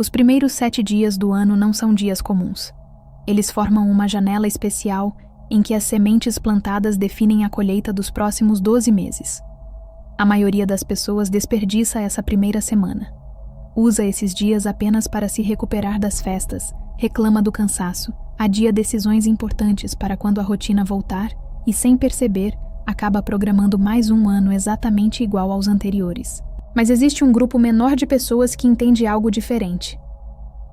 Os primeiros 7 dias do ano não são dias comuns. Eles formam uma janela especial em que as sementes plantadas definem a colheita dos próximos 12 meses. A maioria das pessoas desperdiça essa primeira semana. Usa esses dias apenas para se recuperar das festas, reclama do cansaço, adia decisões importantes para quando a rotina voltar e, sem perceber, acaba programando mais um ano exatamente igual aos anteriores. Mas existe um grupo menor de pessoas que entende algo diferente.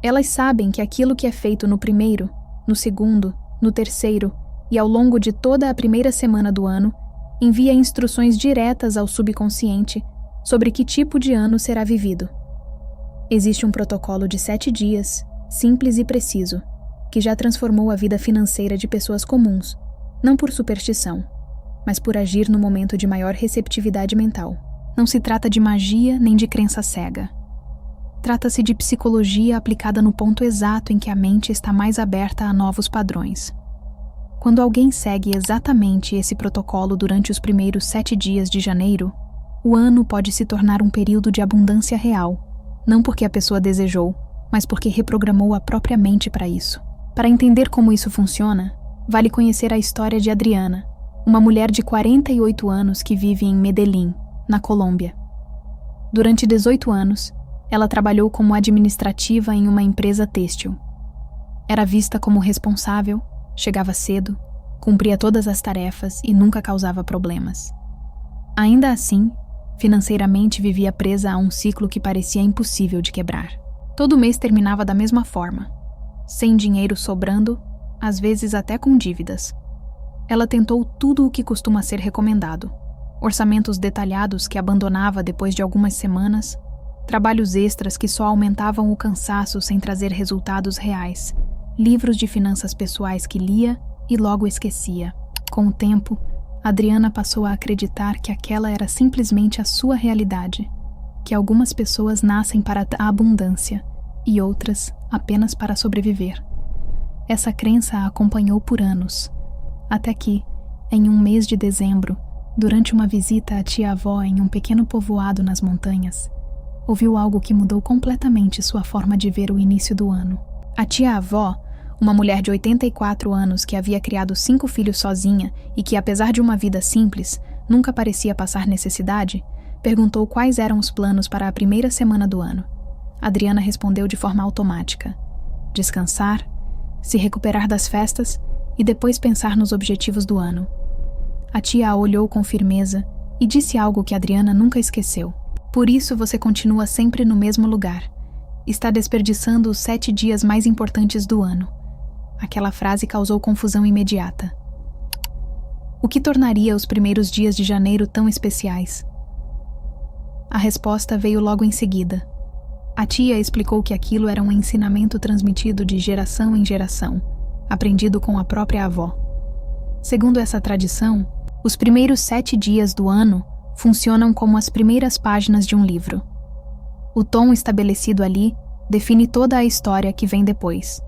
Elas sabem que aquilo que é feito no primeiro, no segundo, no terceiro e ao longo de toda a primeira semana do ano envia instruções diretas ao subconsciente sobre que tipo de ano será vivido. Existe um protocolo de 7 dias, simples e preciso, que já transformou a vida financeira de pessoas comuns, não por superstição, mas por agir no momento de maior receptividade mental. Não se trata de magia nem de crença cega. Trata-se de psicologia aplicada no ponto exato em que a mente está mais aberta a novos padrões. Quando alguém segue exatamente esse protocolo durante os primeiros 7 dias de janeiro, o ano pode se tornar um período de abundância real, não porque a pessoa desejou, mas porque reprogramou a própria mente para isso. Para entender como isso funciona, vale conhecer a história de Adriana, uma mulher de 48 anos que vive em Medellín, na Colômbia. Durante 18 anos, ela trabalhou como administrativa em uma empresa têxtil. Era vista como responsável, chegava cedo, cumpria todas as tarefas e nunca causava problemas. Ainda assim, financeiramente vivia presa a um ciclo que parecia impossível de quebrar. Todo mês terminava da mesma forma, sem dinheiro sobrando, às vezes até com dívidas. Ela tentou tudo o que costuma ser recomendado: orçamentos detalhados que abandonava depois de algumas semanas, trabalhos extras que só aumentavam o cansaço sem trazer resultados reais, livros de finanças pessoais que lia e logo esquecia. Com o tempo, Adriana passou a acreditar que aquela era simplesmente a sua realidade, que algumas pessoas nascem para a abundância e outras apenas para sobreviver. Essa crença a acompanhou por anos, até que, em um mês de dezembro, durante uma visita à tia-avó em um pequeno povoado nas montanhas, ouviu algo que mudou completamente sua forma de ver o início do ano. A tia-avó, uma mulher de 84 anos que havia criado 5 filhos sozinha e que, apesar de uma vida simples, nunca parecia passar necessidade, perguntou quais eram os planos para a primeira semana do ano. Adriana respondeu de forma automática: descansar, se recuperar das festas e depois pensar nos objetivos do ano. A tia a olhou com firmeza e disse algo que Adriana nunca esqueceu: por isso você continua sempre no mesmo lugar. Está desperdiçando os 7 dias mais importantes do ano. Aquela frase causou confusão imediata. O que tornaria os primeiros dias de janeiro tão especiais? A resposta veio logo em seguida. A tia explicou que aquilo era um ensinamento transmitido de geração em geração, aprendido com a própria avó. Segundo essa tradição, os primeiros 7 dias do ano funcionam como as primeiras páginas de um livro. O tom estabelecido ali define toda a história que vem depois.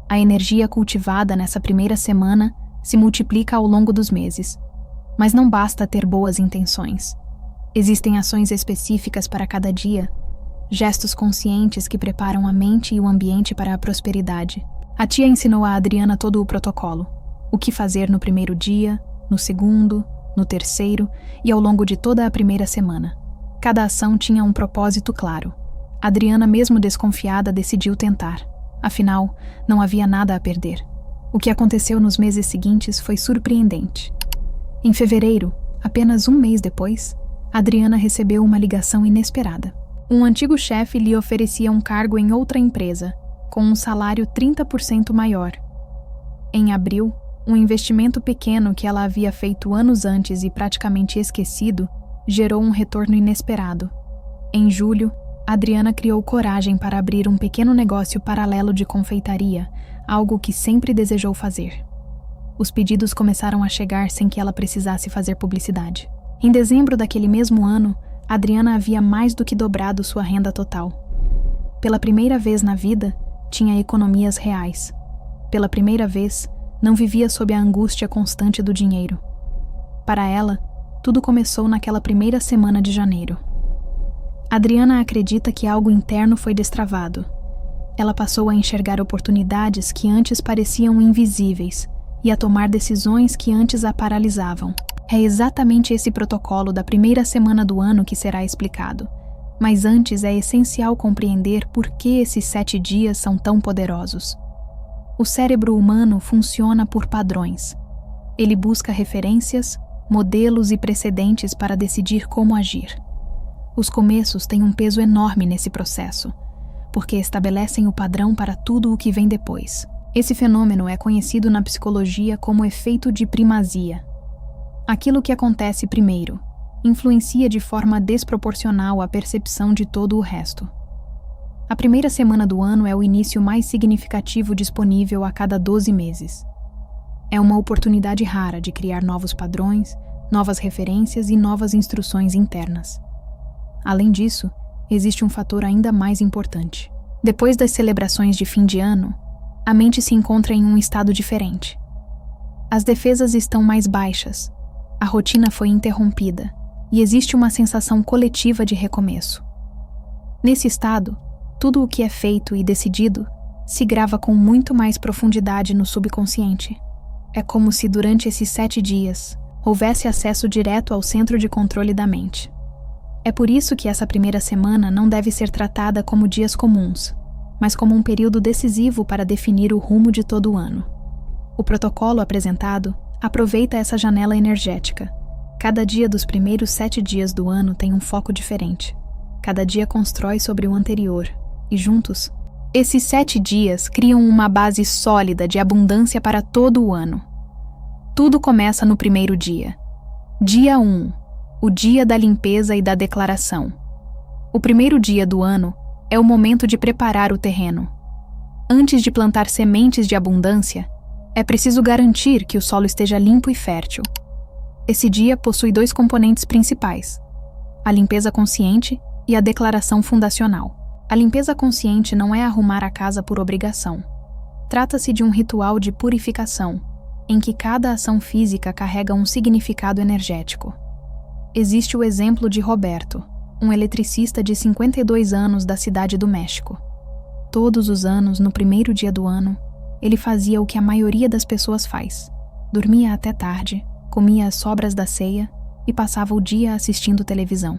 A energia cultivada nessa primeira semana se multiplica ao longo dos meses. Mas não basta ter boas intenções. Existem ações específicas para cada dia, gestos conscientes que preparam a mente e o ambiente para a prosperidade. A tia ensinou a Adriana todo o protocolo: o que fazer no primeiro dia, no segundo, no terceiro e ao longo de toda a primeira semana. Cada ação tinha um propósito claro. Adriana, mesmo desconfiada, decidiu tentar. Afinal, não havia nada a perder. O que aconteceu nos meses seguintes foi surpreendente. Em fevereiro, apenas um mês depois, Adriana recebeu uma ligação inesperada. Um antigo chefe lhe oferecia um cargo em outra empresa, com um salário 30% maior. Em abril, um investimento pequeno que ela havia feito anos antes e praticamente esquecido, gerou um retorno inesperado. Em julho, Adriana criou coragem para abrir um pequeno negócio paralelo de confeitaria, algo que sempre desejou fazer. Os pedidos começaram a chegar sem que ela precisasse fazer publicidade. Em dezembro daquele mesmo ano, Adriana havia mais do que dobrado sua renda total. Pela primeira vez na vida, tinha economias reais. Pela primeira vez, não vivia sob a angústia constante do dinheiro. Para ela, tudo começou naquela primeira semana de janeiro. Adriana acredita que algo interno foi destravado. Ela passou a enxergar oportunidades que antes pareciam invisíveis e a tomar decisões que antes a paralisavam. É exatamente esse protocolo da primeira semana do ano que será explicado, mas antes é essencial compreender por que esses 7 dias são tão poderosos. O cérebro humano funciona por padrões. Ele busca referências, modelos e precedentes para decidir como agir. Os começos têm um peso enorme nesse processo, porque estabelecem o padrão para tudo o que vem depois. Esse fenômeno é conhecido na psicologia como efeito de primazia. Aquilo que acontece primeiro influencia de forma desproporcional a percepção de todo o resto. A primeira semana do ano é o início mais significativo disponível a cada 12 meses. É uma oportunidade rara de criar novos padrões, novas referências e novas instruções internas. Além disso, existe um fator ainda mais importante. Depois das celebrações de fim de ano, a mente se encontra em um estado diferente. As defesas estão mais baixas, a rotina foi interrompida e existe uma sensação coletiva de recomeço. Nesse estado, tudo o que é feito e decidido se grava com muito mais profundidade no subconsciente. É como se durante esses 7 dias houvesse acesso direto ao centro de controle da mente. É por isso que essa primeira semana não deve ser tratada como dias comuns, mas como um período decisivo para definir o rumo de todo o ano. O protocolo apresentado aproveita essa janela energética. Cada dia dos primeiros 7 dias do ano tem um foco diferente. Cada dia constrói sobre o anterior, e juntos, esses 7 dias criam uma base sólida de abundância para todo o ano. Tudo começa no primeiro dia. Dia 1, o dia da limpeza e da declaração. O primeiro dia do ano é o momento de preparar o terreno. Antes de plantar sementes de abundância, é preciso garantir que o solo esteja limpo e fértil. Esse dia possui 2 componentes principais: a limpeza consciente e a declaração fundacional. A limpeza consciente não é arrumar a casa por obrigação. Trata-se de um ritual de purificação, em que cada ação física carrega um significado energético. Existe o exemplo de Roberto, um eletricista de 52 anos da cidade do México. Todos os anos, no primeiro dia do ano, ele fazia o que a maioria das pessoas faz: dormia até tarde, comia as sobras da ceia e passava o dia assistindo televisão.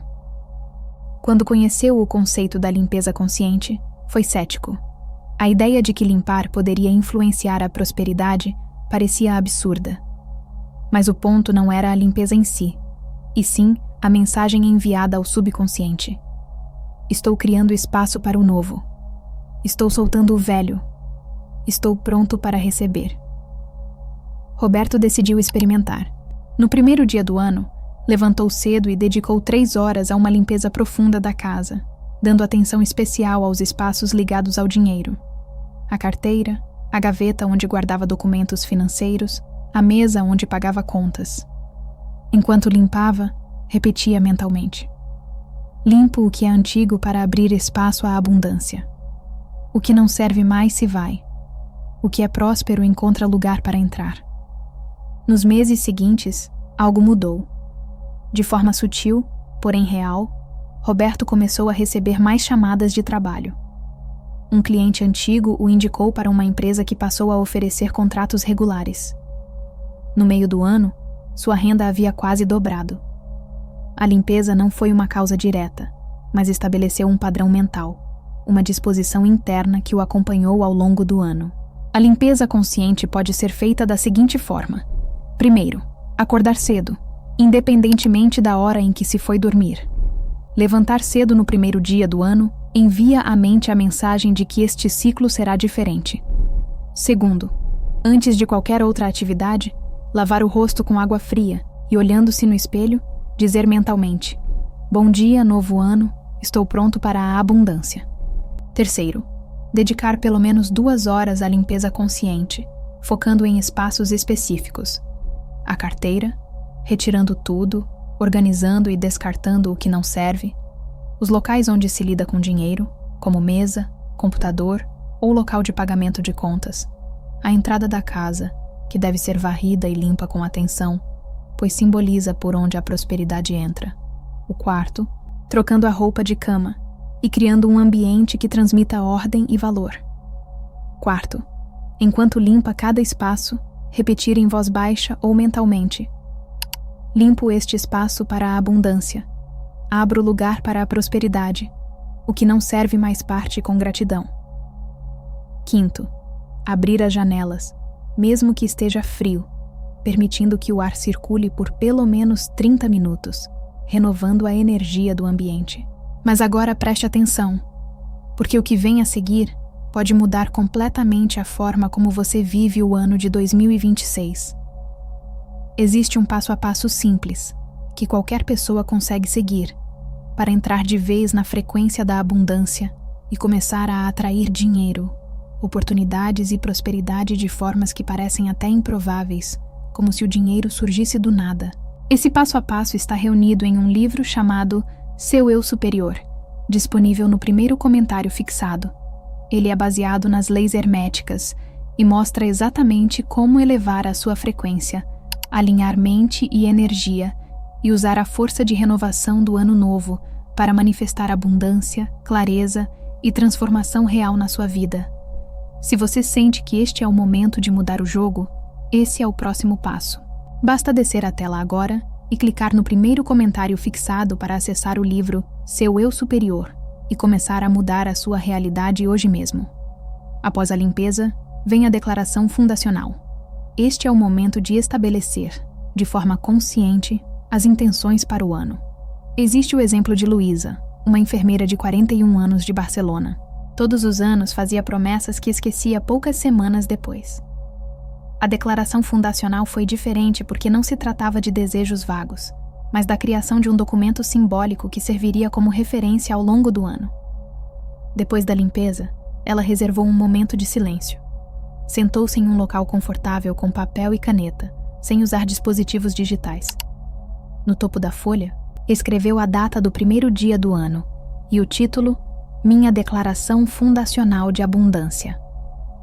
Quando conheceu o conceito da limpeza consciente, foi cético. A ideia de que limpar poderia influenciar a prosperidade parecia absurda. Mas o ponto não era a limpeza em si, e sim a mensagem enviada ao subconsciente. Estou criando espaço para o novo. Estou soltando o velho. Estou pronto para receber. Roberto decidiu experimentar. No primeiro dia do ano, levantou cedo e dedicou 3 horas a uma limpeza profunda da casa, dando atenção especial aos espaços ligados ao dinheiro. A carteira, a gaveta onde guardava documentos financeiros, a mesa onde pagava contas. Enquanto limpava, repetia mentalmente: limpo o que é antigo para abrir espaço à abundância. O que não serve mais se vai. O que é próspero encontra lugar para entrar. Nos meses seguintes, algo mudou. De forma sutil, porém real, Roberto começou a receber mais chamadas de trabalho. Um cliente antigo o indicou para uma empresa que passou a oferecer contratos regulares. No meio do ano, sua renda havia quase dobrado. A limpeza não foi uma causa direta, mas estabeleceu um padrão mental, uma disposição interna que o acompanhou ao longo do ano. A limpeza consciente pode ser feita da seguinte forma: primeiro, acordar cedo, independentemente da hora em que se foi dormir. Levantar cedo no primeiro dia do ano envia à mente a mensagem de que este ciclo será diferente. Segundo, antes de qualquer outra atividade, lavar o rosto com água fria e, olhando-se no espelho, dizer mentalmente: bom dia, novo ano, estou pronto para a abundância. Terceiro, dedicar pelo menos 2 horas à limpeza consciente, focando em espaços específicos. A carteira, retirando tudo, organizando e descartando o que não serve. Os locais onde se lida com dinheiro, como mesa, computador ou local de pagamento de contas. A entrada da casa, que deve ser varrida e limpa com atenção, pois simboliza por onde a prosperidade entra. O quarto, trocando a roupa de cama e criando um ambiente que transmita ordem e valor. Quarto, enquanto limpa cada espaço, repetir em voz baixa ou mentalmente: limpo este espaço para a abundância. Abro lugar para a prosperidade. O que não serve mais parte com gratidão. Quinto, abrir as janelas, mesmo que esteja frio, permitindo que o ar circule por pelo menos 30 minutos, renovando a energia do ambiente. Mas agora preste atenção, porque o que vem a seguir pode mudar completamente a forma como você vive o ano de 2026. Existe um passo a passo simples, que qualquer pessoa consegue seguir, para entrar de vez na frequência da abundância e começar a atrair dinheiro, oportunidades e prosperidade de formas que parecem até improváveis, como se o dinheiro surgisse do nada. Esse passo a passo está reunido em um livro chamado Seu Eu Superior, disponível no primeiro comentário fixado. Ele é baseado nas leis herméticas e mostra exatamente como elevar a sua frequência, alinhar mente e energia e usar a força de renovação do ano novo para manifestar abundância, clareza e transformação real na sua vida. Se você sente que este é o momento de mudar o jogo, esse é o próximo passo. Basta descer a tela agora e clicar no primeiro comentário fixado para acessar o livro Seu Eu Superior e começar a mudar a sua realidade hoje mesmo. Após a limpeza, vem a declaração fundacional. Este é o momento de estabelecer, de forma consciente, as intenções para o ano. Existe o exemplo de Luísa, uma enfermeira de 41 anos de Barcelona. Todos os anos fazia promessas que esquecia poucas semanas depois. A declaração fundacional foi diferente porque não se tratava de desejos vagos, mas da criação de um documento simbólico que serviria como referência ao longo do ano. Depois da limpeza, ela reservou um momento de silêncio. Sentou-se em um local confortável com papel e caneta, sem usar dispositivos digitais. No topo da folha, escreveu a data do primeiro dia do ano e o título Minha Declaração Fundacional de Abundância.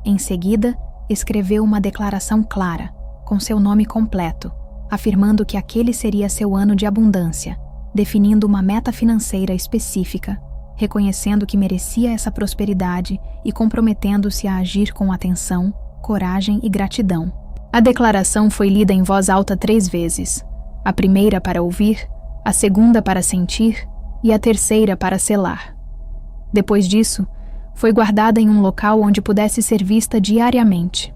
Em seguida, escreveu uma declaração clara, com seu nome completo, afirmando que aquele seria seu ano de abundância, definindo uma meta financeira específica, reconhecendo que merecia essa prosperidade e comprometendo-se a agir com atenção, coragem e gratidão. A declaração foi lida em voz alta 3 vezes, a primeira para ouvir, a segunda para sentir e a terceira para selar. Depois disso, foi guardada em um local onde pudesse ser vista diariamente.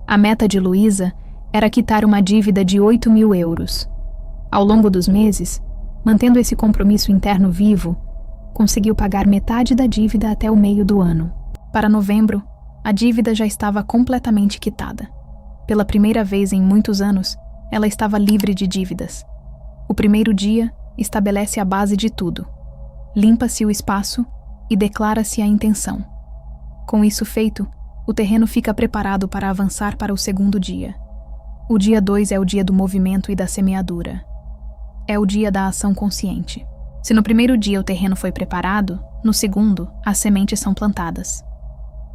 A meta de Luísa era quitar uma dívida de 8.000 euros. Ao longo dos meses, mantendo esse compromisso interno vivo, conseguiu pagar metade da dívida até o meio do ano. Para novembro, a dívida já estava completamente quitada. Pela primeira vez em muitos anos, ela estava livre de dívidas. O primeiro dia estabelece a base de tudo. Limpa-se o espaço e declara-se a intenção. Com isso feito, o terreno fica preparado para avançar para o segundo dia. O dia 2 é o dia do movimento e da semeadura. É o dia da ação consciente. Se no primeiro dia o terreno foi preparado, no segundo, as sementes são plantadas.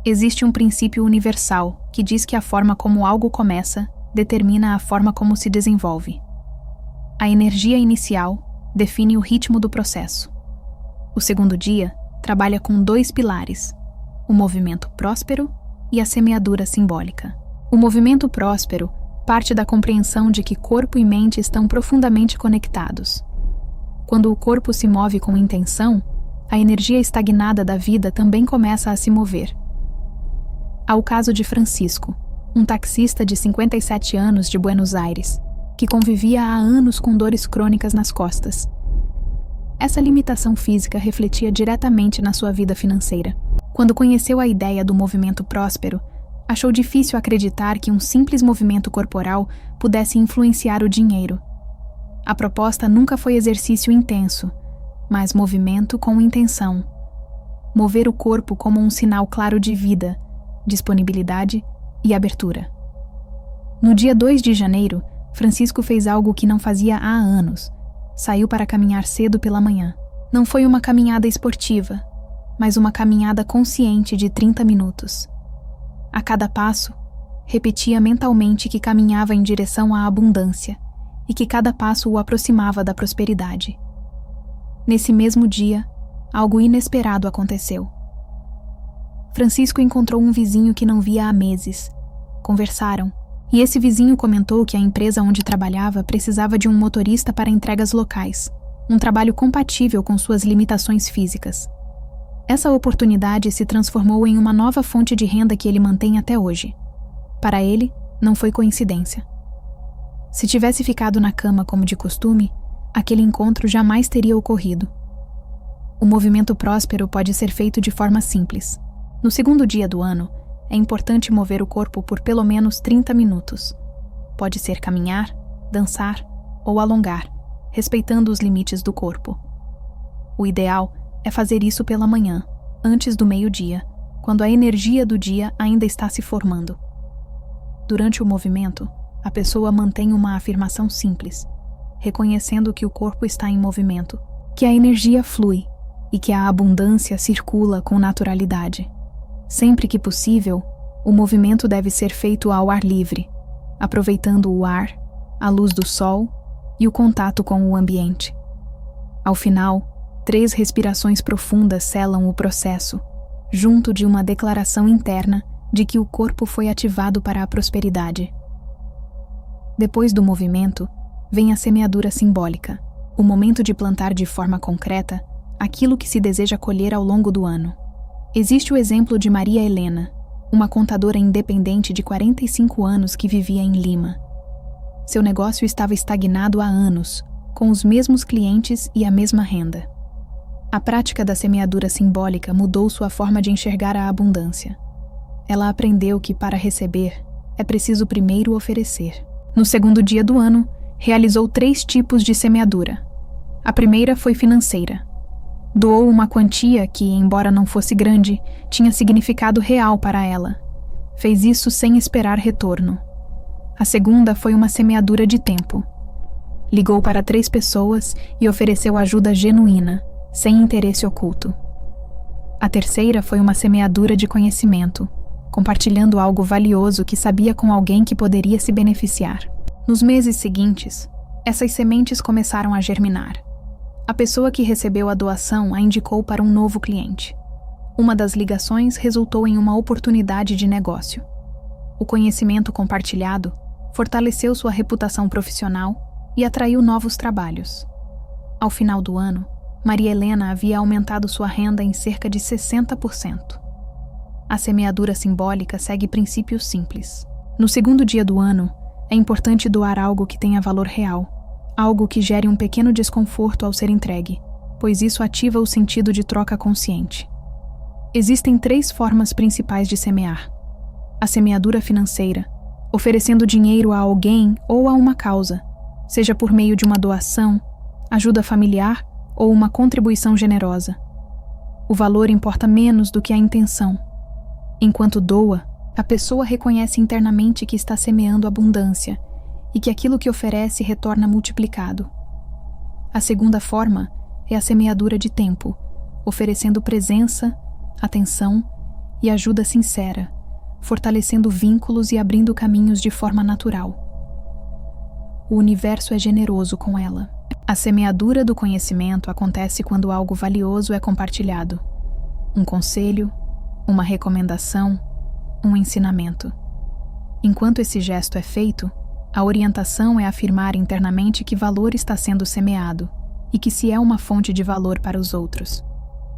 Existe um princípio universal que diz que a forma como algo começa determina a forma como se desenvolve. A energia inicial define o ritmo do processo. O segundo dia trabalha com 2 pilares, o movimento próspero e a semeadura simbólica. O movimento próspero parte da compreensão de que corpo e mente estão profundamente conectados. Quando o corpo se move com intenção, a energia estagnada da vida também começa a se mover. Há o caso de Francisco, um taxista de 57 anos de Buenos Aires, que convivia há anos com dores crônicas nas costas. Essa limitação física refletia diretamente na sua vida financeira. Quando conheceu a ideia do movimento próspero, achou difícil acreditar que um simples movimento corporal pudesse influenciar o dinheiro. A proposta nunca foi exercício intenso, mas movimento com intenção. Mover o corpo como um sinal claro de vida, disponibilidade e abertura. No dia 2 de janeiro, Francisco fez algo que não fazia há anos. Saiu para caminhar cedo pela manhã. Não foi uma caminhada esportiva, mas uma caminhada consciente de 30 minutos. A cada passo, repetia mentalmente que caminhava em direção à abundância e que cada passo o aproximava da prosperidade. Nesse mesmo dia, algo inesperado aconteceu. Francisco encontrou um vizinho que não via há meses. Conversaram, e esse vizinho comentou que a empresa onde trabalhava precisava de um motorista para entregas locais, um trabalho compatível com suas limitações físicas. Essa oportunidade se transformou em uma nova fonte de renda que ele mantém até hoje. Para ele, não foi coincidência. Se tivesse ficado na cama como de costume, aquele encontro jamais teria ocorrido. O movimento próspero pode ser feito de forma simples. No segundo dia do ano, é importante mover o corpo por pelo menos 30 minutos. Pode ser caminhar, dançar ou alongar, respeitando os limites do corpo. O ideal é fazer isso pela manhã, antes do meio-dia, quando a energia do dia ainda está se formando. Durante o movimento, a pessoa mantém uma afirmação simples, reconhecendo que o corpo está em movimento, que a energia flui e que a abundância circula com naturalidade. Sempre que possível, o movimento deve ser feito ao ar livre, aproveitando o ar, a luz do sol e o contato com o ambiente. Ao final, 3 respirações profundas selam o processo, junto de uma declaração interna de que o corpo foi ativado para a prosperidade. Depois do movimento, vem a semeadura simbólica, o momento de plantar de forma concreta aquilo que se deseja colher ao longo do ano. Existe o exemplo de Maria Helena, uma contadora independente de 45 anos que vivia em Lima. Seu negócio estava estagnado há anos, com os mesmos clientes e a mesma renda. A prática da semeadura simbólica mudou sua forma de enxergar a abundância. Ela aprendeu que, para receber, é preciso primeiro oferecer. No segundo dia do ano, realizou 3 tipos de semeadura. A primeira foi financeira. Doou uma quantia que, embora não fosse grande, tinha significado real para ela. Fez isso sem esperar retorno. A segunda foi uma semeadura de tempo. Ligou para 3 pessoas e ofereceu ajuda genuína, sem interesse oculto. A terceira foi uma semeadura de conhecimento, compartilhando algo valioso que sabia com alguém que poderia se beneficiar. Nos meses seguintes, essas sementes começaram a germinar. A pessoa que recebeu a doação a indicou para um novo cliente. Uma das ligações resultou em uma oportunidade de negócio. O conhecimento compartilhado fortaleceu sua reputação profissional e atraiu novos trabalhos. Ao final do ano, Maria Helena havia aumentado sua renda em cerca de 60%. A semeadura simbólica segue princípios simples. No segundo dia do ano, é importante doar algo que tenha valor real, algo que gere um pequeno desconforto ao ser entregue, pois isso ativa o sentido de troca consciente. Existem 3 formas principais de semear. A semeadura financeira, oferecendo dinheiro a alguém ou a uma causa, seja por meio de uma doação, ajuda familiar ou uma contribuição generosa. O valor importa menos do que a intenção. Enquanto doa, a pessoa reconhece internamente que está semeando abundância e que aquilo que oferece retorna multiplicado. A segunda forma é a semeadura de tempo, oferecendo presença, atenção e ajuda sincera, fortalecendo vínculos e abrindo caminhos de forma natural. O universo é generoso com ela. A semeadura do conhecimento acontece quando algo valioso é compartilhado. Um conselho, uma recomendação, um ensinamento. Enquanto esse gesto é feito, a orientação é afirmar internamente que valor está sendo semeado e que se é uma fonte de valor para os outros.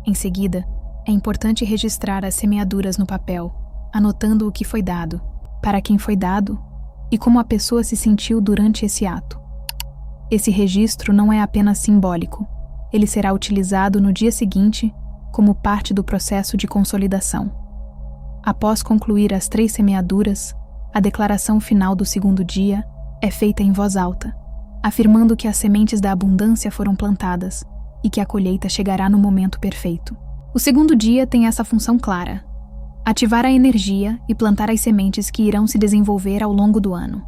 Em seguida, é importante registrar as semeaduras no papel, anotando o que foi dado, para quem foi dado e como a pessoa se sentiu durante esse ato. Esse registro não é apenas simbólico, ele será utilizado no dia seguinte como parte do processo de consolidação. Após concluir as 3 semeaduras, a declaração final do segundo dia é feita em voz alta, afirmando que as sementes da abundância foram plantadas e que a colheita chegará no momento perfeito. O segundo dia tem essa função clara: ativar a energia e plantar as sementes que irão se desenvolver ao longo do ano.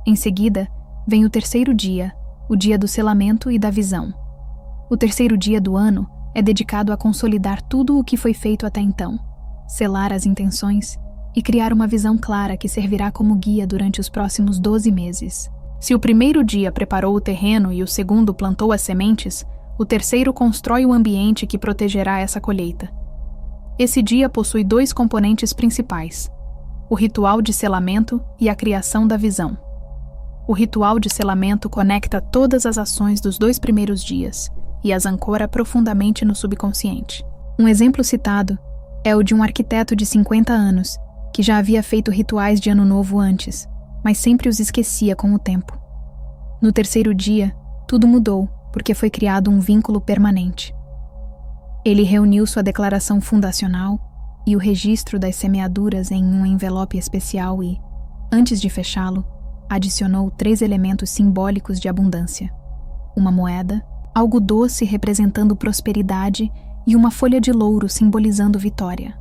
Em seguida, vem o terceiro dia, o dia do selamento e da visão. O terceiro dia do ano é dedicado a consolidar tudo o que foi feito até então, selar as intenções e criar uma visão clara que servirá como guia durante os próximos 12 meses. Se o primeiro dia preparou o terreno e o segundo plantou as sementes, o terceiro constrói o ambiente que protegerá essa colheita. Esse dia possui dois componentes principais: o ritual de selamento e a criação da visão. O ritual de selamento conecta todas as ações dos 2 primeiros dias e as ancora profundamente no subconsciente. Um exemplo citado é o de um arquiteto de 50 anos, que já havia feito rituais de Ano Novo antes, mas sempre os esquecia com o tempo. No terceiro dia, tudo mudou, porque foi criado um vínculo permanente. Ele reuniu sua declaração fundacional e o registro das semeaduras em um envelope especial e, antes de fechá-lo, adicionou 3 elementos simbólicos de abundância: uma moeda, algo doce representando prosperidade e uma folha de louro simbolizando vitória.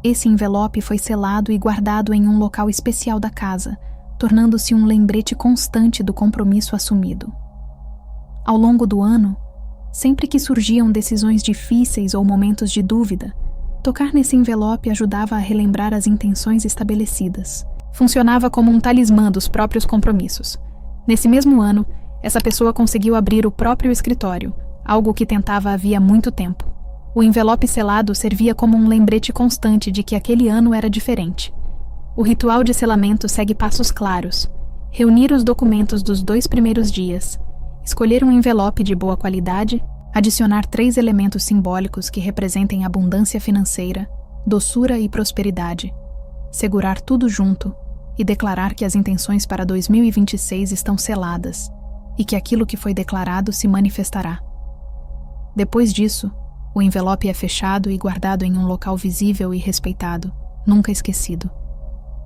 Esse envelope foi selado e guardado em um local especial da casa, tornando-se um lembrete constante do compromisso assumido. Ao longo do ano, sempre que surgiam decisões difíceis ou momentos de dúvida, tocar nesse envelope ajudava a relembrar as intenções estabelecidas. Funcionava como um talismã dos próprios compromissos. Nesse mesmo ano, essa pessoa conseguiu abrir o próprio escritório, algo que tentava havia muito tempo. O envelope selado servia como um lembrete constante de que aquele ano era diferente. O ritual de selamento segue passos claros: reunir os documentos dos 2 primeiros dias, escolher um envelope de boa qualidade, adicionar 3 elementos simbólicos que representem abundância financeira, doçura e prosperidade, segurar tudo junto e declarar que as intenções para 2026 estão seladas e que aquilo que foi declarado se manifestará. Depois disso, o envelope é fechado e guardado em um local visível e respeitado, nunca esquecido.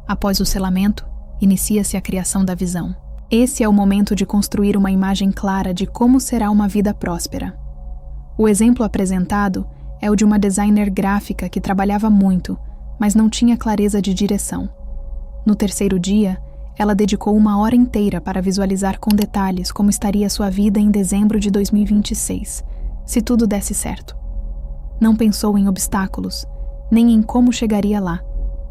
Após o selamento, inicia-se a criação da visão. Esse é o momento de construir uma imagem clara de como será uma vida próspera. O exemplo apresentado é o de uma designer gráfica que trabalhava muito, mas não tinha clareza de direção. No terceiro dia, ela dedicou 1 hora inteira para visualizar com detalhes como estaria sua vida em dezembro de 2026, se tudo desse certo. Não pensou em obstáculos, nem em como chegaria lá,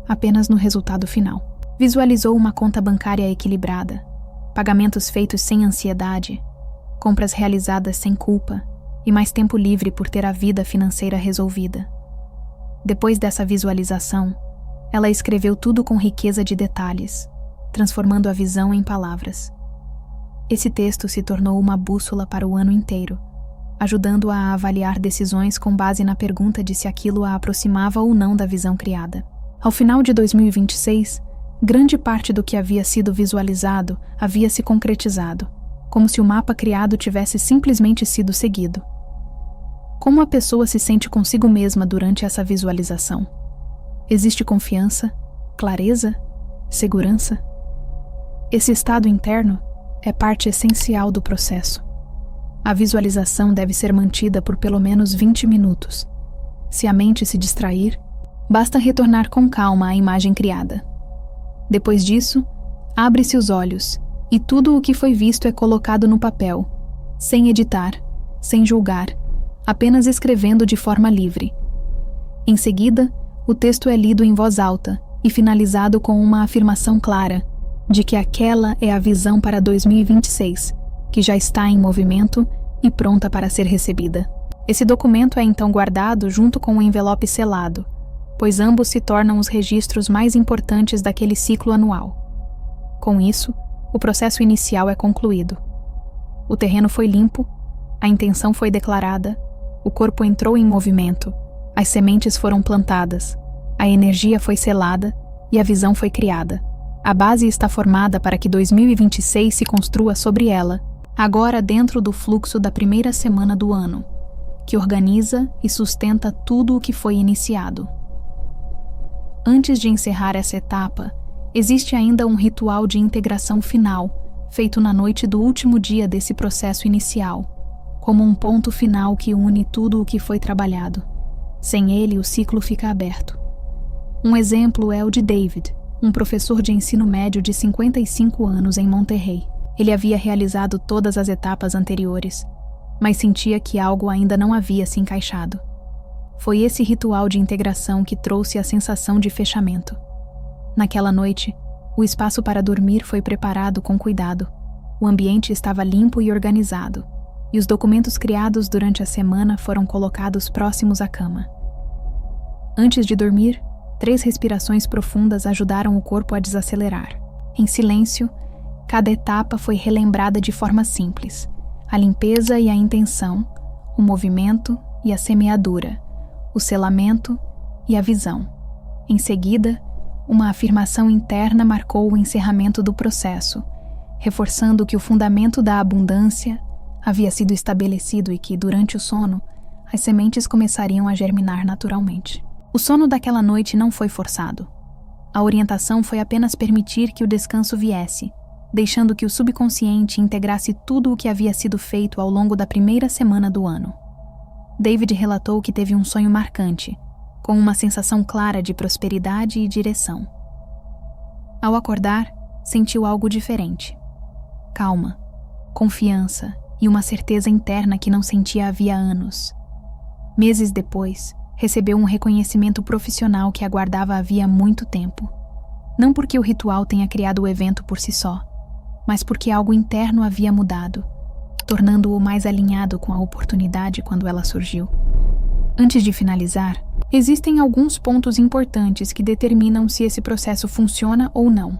apenas no resultado final. Visualizou uma conta bancária equilibrada, pagamentos feitos sem ansiedade, compras realizadas sem culpa e mais tempo livre por ter a vida financeira resolvida. Depois dessa visualização, ela escreveu tudo com riqueza de detalhes, transformando a visão em palavras. Esse texto se tornou uma bússola para o ano inteiro, ajudando-a a avaliar decisões com base na pergunta de se aquilo a aproximava ou não da visão criada. Ao final de 2026, grande parte do que havia sido visualizado havia se concretizado, como se o mapa criado tivesse simplesmente sido seguido. Como a pessoa se sente consigo mesma durante essa visualização? Existe confiança, clareza, segurança? Esse estado interno é parte essencial do processo. A visualização deve ser mantida por pelo menos 20 minutos. Se a mente se distrair, basta retornar com calma à imagem criada. Depois disso, abre-se os olhos e tudo o que foi visto é colocado no papel, sem editar, sem julgar, apenas escrevendo de forma livre. Em seguida, o texto é lido em voz alta e finalizado com uma afirmação clara de que aquela é a visão para 2026, que já está em movimento e pronta para ser recebida. Esse documento é então guardado junto com o envelope selado, pois ambos se tornam os registros mais importantes daquele ciclo anual. Com isso, o processo inicial é concluído. O terreno foi limpo, a intenção foi declarada, o corpo entrou em movimento, as sementes foram plantadas, a energia foi selada e a visão foi criada. A base está formada para que 2026 se construa sobre ela, agora dentro do fluxo da primeira semana do ano, que organiza e sustenta tudo o que foi iniciado. Antes de encerrar essa etapa, existe ainda um ritual de integração final, feito na noite do último dia desse processo inicial, como um ponto final que une tudo o que foi trabalhado. Sem ele, o ciclo fica aberto. Um exemplo é o de David, um professor de ensino médio de 55 anos em Monterrey. Ele havia realizado todas as etapas anteriores, mas sentia que algo ainda não havia se encaixado. Foi esse ritual de integração que trouxe a sensação de fechamento. Naquela noite, o espaço para dormir foi preparado com cuidado. O ambiente estava limpo e organizado, e os documentos criados durante a semana foram colocados próximos à cama. Antes de dormir, 3 respirações profundas ajudaram o corpo a desacelerar. Em silêncio, cada etapa foi relembrada de forma simples: a limpeza e a intenção, o movimento e a semeadura, o selamento e a visão. Em seguida, uma afirmação interna marcou o encerramento do processo, reforçando que o fundamento da abundância havia sido estabelecido e que, durante o sono, as sementes começariam a germinar naturalmente. O sono daquela noite não foi forçado. A orientação foi apenas permitir que o descanso viesse, deixando que o subconsciente integrasse tudo o que havia sido feito ao longo da primeira semana do ano. David relatou que teve um sonho marcante, com uma sensação clara de prosperidade e direção. Ao acordar, sentiu algo diferente: calma, confiança e uma certeza interna que não sentia havia anos. Meses depois, recebeu um reconhecimento profissional que aguardava havia muito tempo. Não porque o ritual tenha criado o evento por si só, mas porque algo interno havia mudado, tornando-o mais alinhado com a oportunidade quando ela surgiu. Antes de finalizar, existem alguns pontos importantes que determinam se esse processo funciona ou não.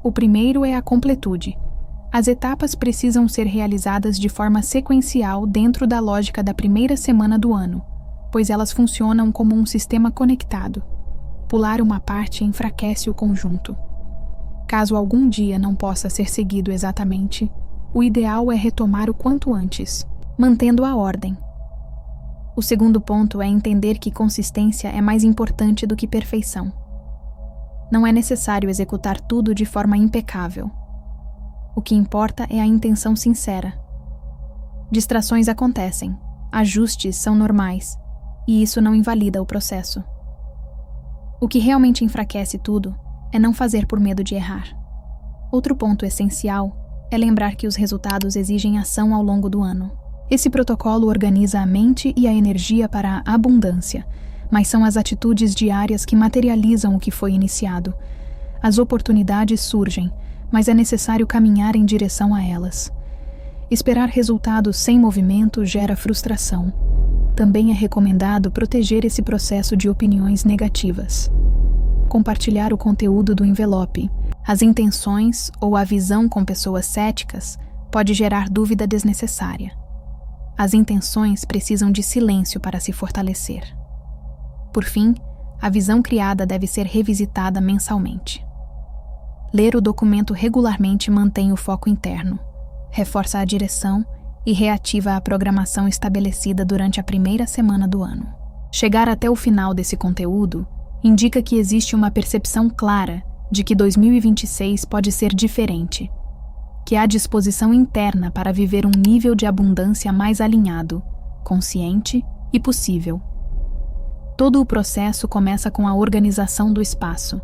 O primeiro é a completude. As etapas precisam ser realizadas de forma sequencial dentro da lógica da primeira semana do ano, pois elas funcionam como um sistema conectado. Pular uma parte enfraquece o conjunto. Caso algum dia não possa ser seguido exatamente, o ideal é retomar o quanto antes, mantendo a ordem. O segundo ponto é entender que consistência é mais importante do que perfeição. Não é necessário executar tudo de forma impecável. O que importa é a intenção sincera. Distrações acontecem, ajustes são normais, e isso não invalida o processo. O que realmente enfraquece tudo é não fazer por medo de errar. Outro ponto essencial é lembrar que os resultados exigem ação ao longo do ano. Esse protocolo organiza a mente e a energia para a abundância, mas são as atitudes diárias que materializam o que foi iniciado. As oportunidades surgem, mas é necessário caminhar em direção a elas. Esperar resultados sem movimento gera frustração. Também é recomendado proteger esse processo de opiniões negativas. Compartilhar o conteúdo do envelope, as intenções ou a visão com pessoas céticas pode gerar dúvida desnecessária. As intenções precisam de silêncio para se fortalecer. Por fim, a visão criada deve ser revisitada mensalmente. Ler o documento regularmente mantém o foco interno, reforça a direção e reativa a programação estabelecida durante a primeira semana do ano. Chegar até o final desse conteúdo indica que existe uma percepção clara de que 2026 pode ser diferente, que há disposição interna para viver um nível de abundância mais alinhado, consciente e possível. Todo o processo começa com a organização do espaço,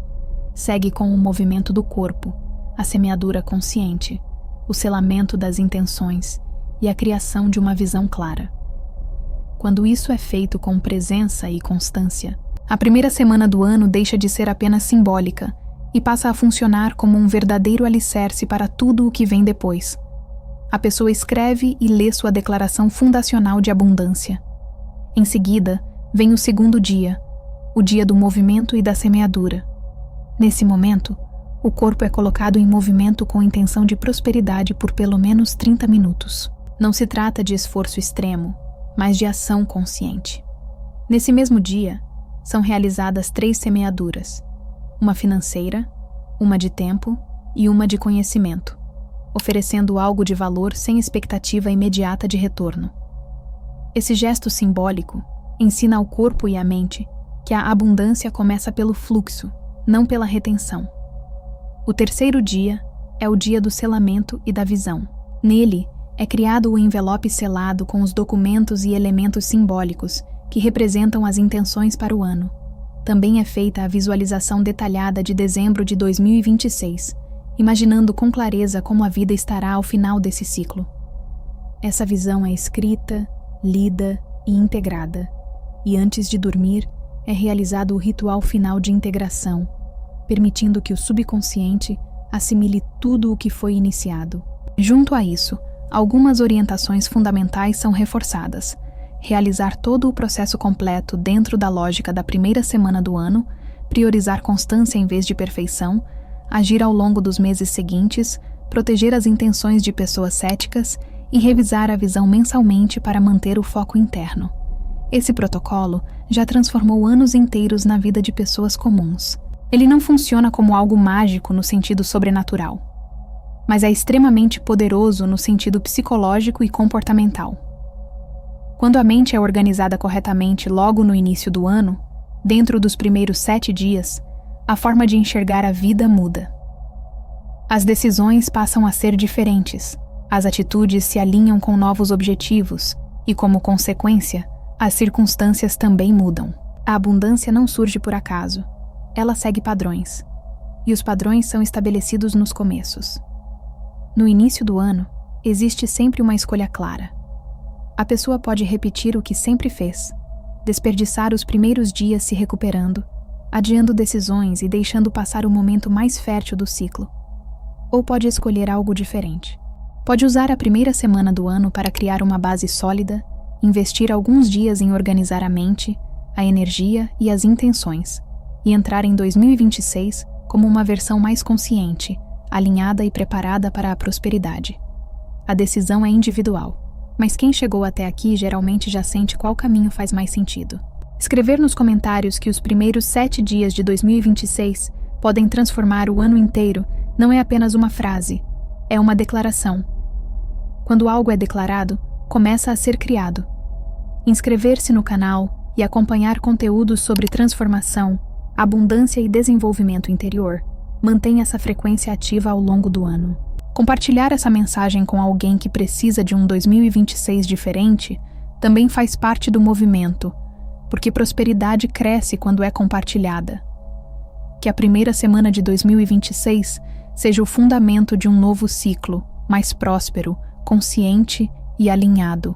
segue com o movimento do corpo, a semeadura consciente, o selamento das intenções e a criação de uma visão clara. Quando isso é feito com presença e constância, a primeira semana do ano deixa de ser apenas simbólica e passa a funcionar como um verdadeiro alicerce para tudo o que vem depois. A pessoa escreve e lê sua declaração fundacional de abundância. Em seguida, vem o segundo dia, o dia do movimento e da semeadura. Nesse momento, o corpo é colocado em movimento com intenção de prosperidade por pelo menos 30 minutos. Não se trata de esforço extremo, mas de ação consciente. Nesse mesmo dia, são realizadas 3 semeaduras: uma financeira, uma de tempo e uma de conhecimento, oferecendo algo de valor sem expectativa imediata de retorno. Esse gesto simbólico ensina ao corpo e à mente que a abundância começa pelo fluxo, não pela retenção. O terceiro dia é o dia do selamento e da visão. Nele, é criado o envelope selado com os documentos e elementos simbólicos que representam as intenções para o ano. Também é feita a visualização detalhada de dezembro de 2026, imaginando com clareza como a vida estará ao final desse ciclo. Essa visão é escrita, lida e integrada, e antes de dormir é realizado o ritual final de integração, permitindo que o subconsciente assimile tudo o que foi iniciado. Junto a isso, algumas orientações fundamentais são reforçadas. realizar todo o processo completo dentro da lógica da primeira semana do ano, priorizar constância em vez de perfeição, agir ao longo dos meses seguintes, proteger as intenções de pessoas céticas e revisar a visão mensalmente para manter o foco interno. Esse protocolo já transformou anos inteiros na vida de pessoas comuns. Ele não funciona como algo mágico no sentido sobrenatural, mas é extremamente poderoso no sentido psicológico e comportamental. Quando a mente é organizada corretamente logo no início do ano, dentro dos primeiros 7 dias, a forma de enxergar a vida muda. As decisões passam a ser diferentes, as atitudes se alinham com novos objetivos e, como consequência, as circunstâncias também mudam. A abundância não surge por acaso. Ela segue padrões. E os padrões são estabelecidos nos começos. No início do ano, existe sempre uma escolha clara. A pessoa pode repetir o que sempre fez, desperdiçar os primeiros dias se recuperando, adiando decisões e deixando passar o momento mais fértil do ciclo. Ou pode escolher algo diferente. Pode usar a primeira semana do ano para criar uma base sólida, investir alguns dias em organizar a mente, a energia e as intenções, e entrar em 2026 como uma versão mais consciente, alinhada e preparada para a prosperidade. A decisão é individual, mas quem chegou até aqui geralmente já sente qual caminho faz mais sentido. Escrever nos comentários que os primeiros 7 dias de 2026 podem transformar o ano inteiro não é apenas uma frase, é uma declaração. Quando algo é declarado, começa a ser criado. Inscrever-se no canal e acompanhar conteúdos sobre transformação, abundância e desenvolvimento interior mantém essa frequência ativa ao longo do ano. Compartilhar essa mensagem com alguém que precisa de um 2026 diferente também faz parte do movimento, porque prosperidade cresce quando é compartilhada. Que a primeira semana de 2026 seja o fundamento de um novo ciclo, mais próspero, consciente e alinhado.